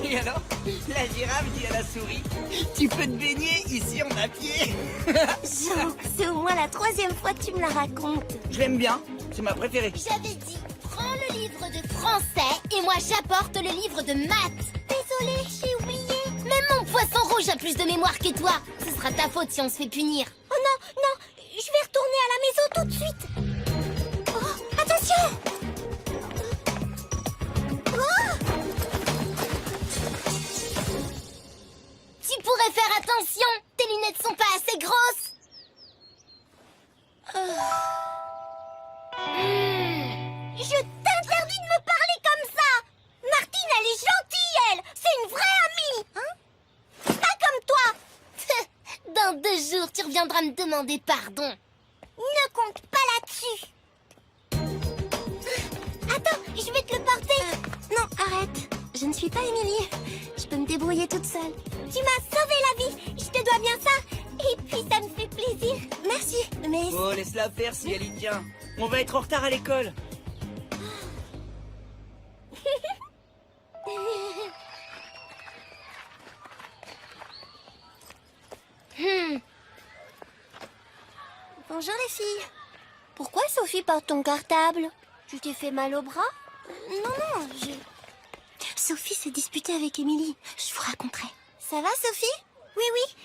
Et alors, la girafe dit à la souris, tu peux te baigner, ici on a pied. Jo, c'est au moins la 3e fois que tu me la racontes. Je l'aime bien, c'est ma préférée. J'avais dit, prends le livre de français et moi j'apporte le livre de maths. Désolée, j'ai oublié. Même mon poisson rouge a plus de mémoire que toi. Ce sera ta faute si on se fait punir. Oh non, non, je vais retourner à la maison tout de suite. Oh, attention! Oh! Tu pourrais faire attention. Tes lunettes sont pas assez grosses. Je t'interdis de me parler comme ça! Martine, elle est gentille, elle! C'est une vraie amie! Hein? Pas comme toi! Dans 2 jours, tu reviendras me demander pardon. Ne compte pas là-dessus! Attends, je vais te le porter! Non, arrête! Je ne suis pas Émilie. Je peux me débrouiller toute seule. Tu m'as sauvé la vie! Je te dois bien ça! Et puis ça me fait plaisir! Merci, mais... Oh, laisse-la faire si elle y tient. On va être en retard à l'école. Bonjour les filles. Pourquoi Sophie porte ton cartable? Tu t'es fait mal au bras? Non, Sophie s'est disputée avec Émilie. Je vous raconterai. Ça va Sophie? Oui.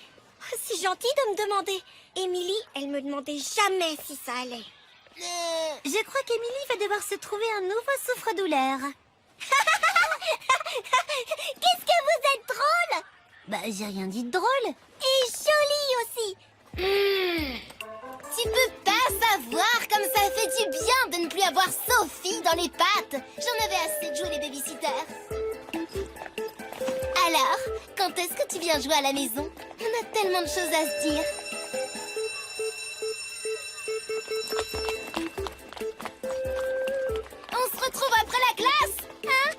Oh, c'est gentil de me demander. Émilie, elle me demandait jamais si ça allait. Je crois qu'Émilie va devoir se trouver un nouveau souffre-douleur. Qu'est-ce que vous êtes drôle! Bah, j'ai rien dit de drôle. Et jolie aussi. Tu peux pas savoir comme ça fait du bien de ne plus avoir Sophie dans les pattes. J'en avais assez de jouer les babysitters. Alors, quand est-ce que tu viens jouer à la maison? On a tellement de choses à se dire. On se retrouve après la classe, hein?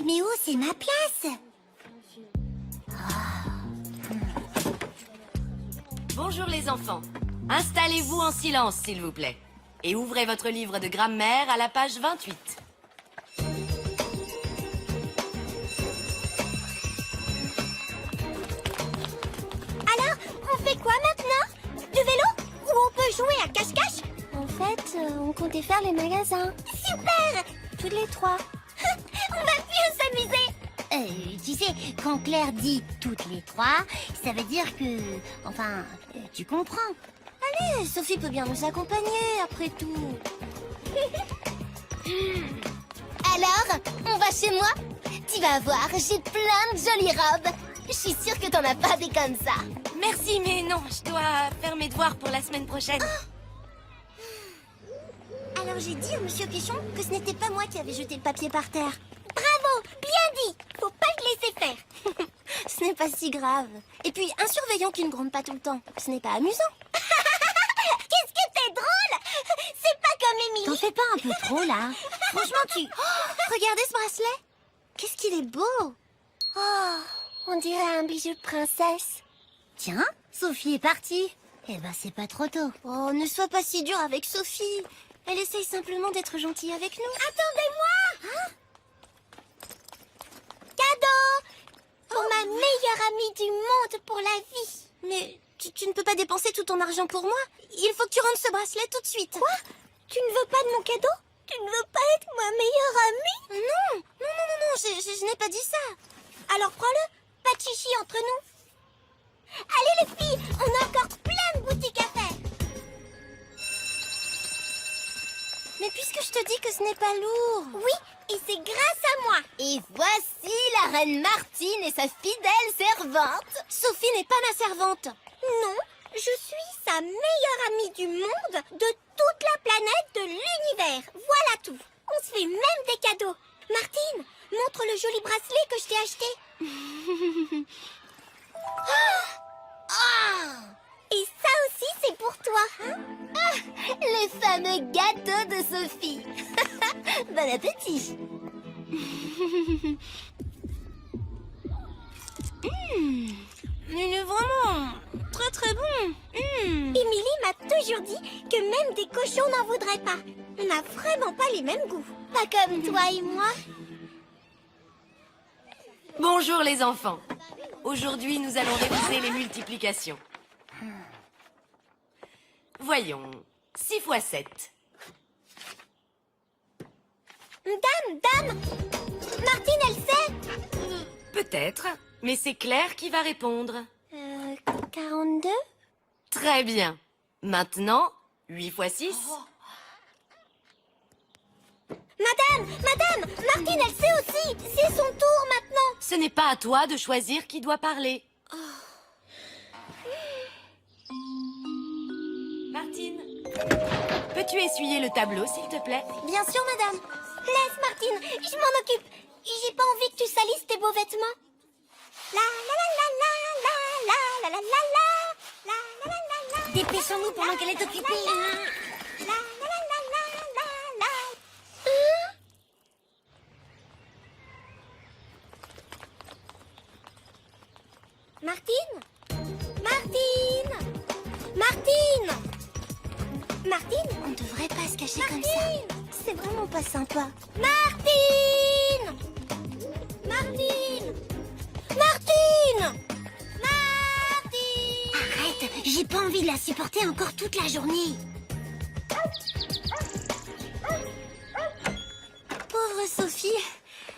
Mais où c'est ma place? Bonjour les enfants. Installez-vous en silence, s'il vous plaît. Et ouvrez votre livre de grammaire à la page 28. Alors, on fait quoi maintenant? Du vélo? Ou on peut jouer à cache-cache? En fait, on comptait faire les magasins. Super! Tous les 3. On va bien s'amuser! Tu sais, quand Claire dit toutes les 3, ça veut dire que... Enfin, tu comprends. Allez, Sophie peut bien nous accompagner, après tout. Alors, on va chez moi? Tu vas voir, j'ai plein de jolies robes. Je suis sûre que t'en as pas des comme ça. Merci, mais non, je dois faire mes devoirs pour la semaine prochaine. Alors j'ai dit à Monsieur Pichon que ce n'était pas moi qui avais jeté le papier par terre. Bravo, bien dit. Faut pas le laisser faire. Ce n'est pas si grave. Et puis, un surveillant qui ne gronde pas tout le temps, ce n'est pas amusant. Qu'est-ce que t'es drôle! C'est pas comme Émilie. T'en fais pas un peu trop, là? Franchement, tu... Oh, regardez ce bracelet. Qu'est-ce qu'il est beau. Oh, on dirait un bijou de princesse. Tiens, Sophie est partie. Eh ben, c'est pas trop tôt. Oh, ne sois pas si dur avec Sophie. Elle essaye simplement d'être gentille avec nous. Attendez-moi! Cadeau! Pour ma meilleure amie du monde pour la vie. Mais tu ne peux pas dépenser tout ton argent pour moi. Il faut que tu rendes ce bracelet tout de suite. Quoi? Tu ne veux pas de mon cadeau? Tu ne veux pas être ma meilleure amie? Non, je n'ai pas dit ça. Alors prends-le, pas de chichi entre nous. Allez les filles, on a encore plein de boutiques à faire. Mais puisque je te dis que ce n'est pas lourd... Oui, et c'est grâce à moi. Et voici la reine Martine et sa fidèle servante. Sophie n'est pas ma servante. Non, je suis sa meilleure amie du monde, de toute la planète, de l'univers. Voilà tout. On se fait même des cadeaux. Martine, montre le joli bracelet que je t'ai acheté. Et ça aussi, c'est pour toi. Hein? Le fameux gâteau de Sophie. Bon appétit. Il est vraiment très très bon. Émilie m'a toujours dit que même des cochons n'en voudraient pas. On n'a vraiment pas les mêmes goûts. Pas comme toi et moi. Bonjour les enfants. Aujourd'hui, nous allons réviser les multiplications. Voyons. 6 fois 7. Dame Martine, elle sait. Peut-être, mais c'est Claire qui va répondre. 42. Très bien. Maintenant, 8 fois 6. Madame, Martine, elle sait aussi. C'est son tour maintenant. Ce n'est pas à toi de choisir qui doit parler. Martine, peux-tu essuyer le tableau, s'il te plaît? Bien sûr, madame. Laisse, Martine, je m'en occupe. J'ai pas envie que tu salisses tes beaux vêtements. La la la la la la la la la la la la la. Dépêchons-nous pendant qu'elle est occupée. La la la la la la la. Martine, on devrait pas se cacher comme ça. C'est vraiment pas sympa. Martine. Arrête, j'ai pas envie de la supporter encore toute la journée. Pauvre Sophie,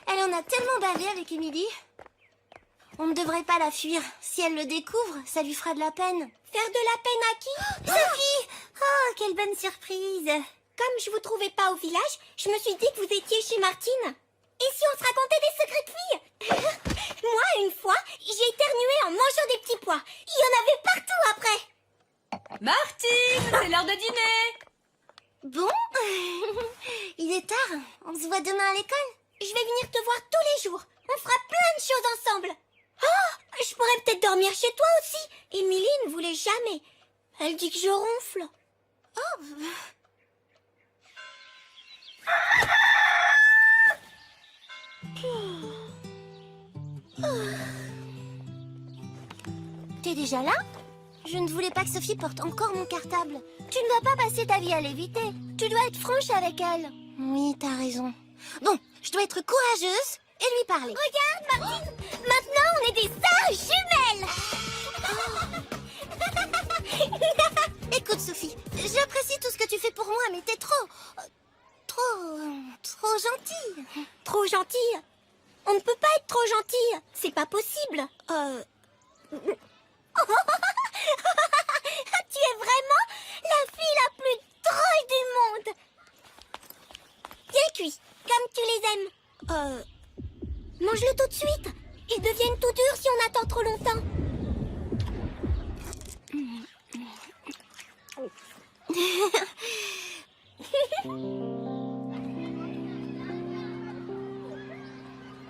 elle en a tellement bavé avec Émilie. On ne devrait pas la fuir. Si elle le découvre, ça lui fera de la peine. Faire de la peine à qui? Sophie! Oh, quelle bonne surprise! Comme je vous trouvais pas au village, je me suis dit que vous étiez chez Martine. Et si on se racontait des secrets de filles? Moi, une fois, j'ai éternué en mangeant des petits pois. Il y en avait partout après. Martine, c'est l'heure de dîner. Bon, il est tard. On se voit demain à l'école. Je vais venir te voir tous les jours. On fera plein de choses ensemble. Oh, je pourrais peut-être dormir chez toi aussi. Émilie ne voulait jamais. Elle dit que je ronfle. Oh. T'es déjà là? Je ne voulais pas que Sophie porte encore mon cartable. Tu ne vas pas passer ta vie à l'éviter. Tu dois être franche avec elle. Oui, t'as raison. Bon, je dois être courageuse et lui parler. Regarde, Martine! Maintenant, on est des sœurs jumelles! Écoute, Sophie, j'apprécie tout ce que tu fais pour moi, mais t'es trop gentille. Trop gentille? On ne peut pas être trop gentille. C'est pas possible. Tu es vraiment la fille la plus drôle du monde. Bien cuit, comme tu les aimes. Mange-le tout de suite. Ils deviennent tout durs si on attend trop longtemps.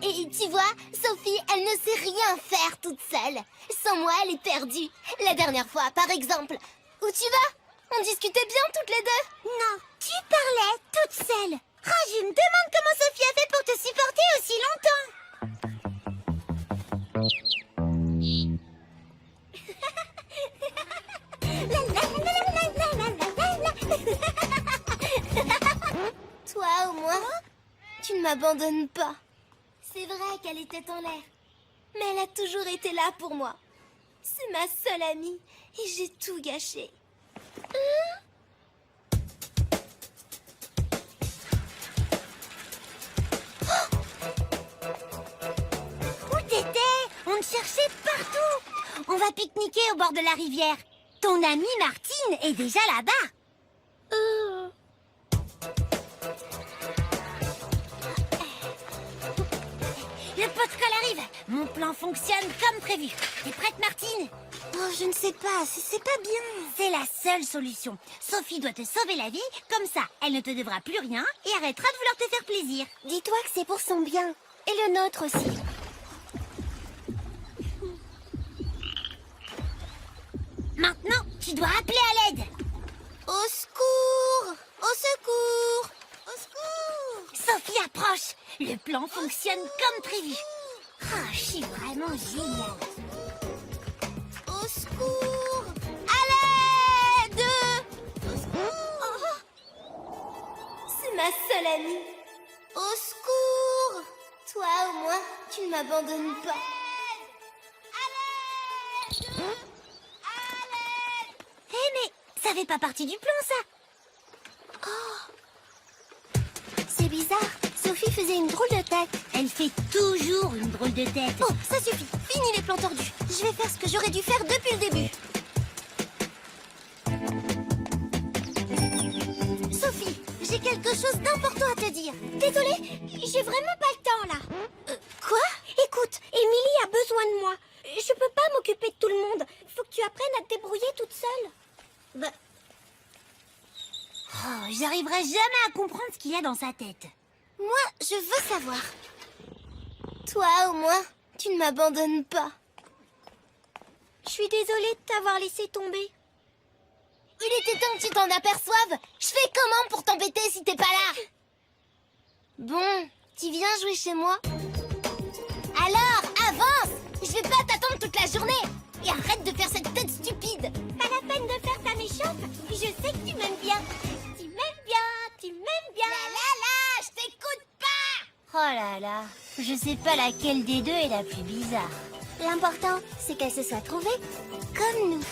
Et tu vois, Sophie, elle ne sait rien faire toute seule. Sans moi, elle est perdue. La dernière fois, par exemple. Où tu vas? On discutait bien toutes les deux. Non, tu parlais toute seule. Ah, je me demande comment Sophie a fait pour te supporter aussi longtemps. Toi, au moins, tu ne m'abandonnes pas. C'est vrai qu'elle était en l'air, mais elle a toujours été là pour moi. C'est ma seule amie et j'ai tout gâché. Où t'étais? On te cherchait partout. On va pique-niquer au bord de la rivière. Ton amie Martine est déjà là-bas. Le pot-de-colle arrive. Mon plan fonctionne comme prévu. T'es prête, Martine? Oh, je ne sais pas, c'est pas bien. C'est la seule solution. Sophie doit te sauver la vie. Comme ça, elle ne te devra plus rien et arrêtera de vouloir te faire plaisir. Dis-toi que c'est pour son bien. Et le nôtre aussi. Maintenant, tu dois appeler à l'aide. Au secours! Au secours! Au secours! Sophie approche. Le plan fonctionne comme prévu. Ah, je suis vraiment géniale. Au secours! C'est ma seule amie. Au secours! Toi, au moins, tu ne m'abandonnes pas. Eh mais, ça fait pas partie du plan, ça. C'est bizarre. Sophie faisait une drôle de tête. Elle fait toujours une drôle de tête. Oh, ça suffit. Fini les plans tordus. Je vais faire ce que j'aurais dû faire depuis le début. Sophie, j'ai quelque chose d'important à te dire. Désolée, j'ai vraiment pas le temps là. Quoi? Écoute, Émilie a besoin de moi. Je peux pas m'occuper de tout le monde. Faut que tu apprennes à te débrouiller toute seule. Bah, Oh, j'arriverai jamais à comprendre ce qu'il y a dans sa tête. moi, je veux savoir. Toi, au moins, tu ne m'abandonnes pas. Je suis désolée de t'avoir laissé tomber. Il était temps que tu t'en aperçoives. Je fais comment pour t'embêter si t'es pas là? Bon, tu viens jouer chez moi? Alors, avance! Je vais pas t'attendre toute la journée. Et arrête de faire cette tête stupide. Pas la peine de faire ta méchante. Je sais que tu m'aimes bien. Tu m'aimes bien, tu m'aimes bien. Là, je t'écoute pas. Oh là là, je sais pas laquelle des deux est la plus bizarre. L'important, c'est qu'elle se soit trouvée comme nous.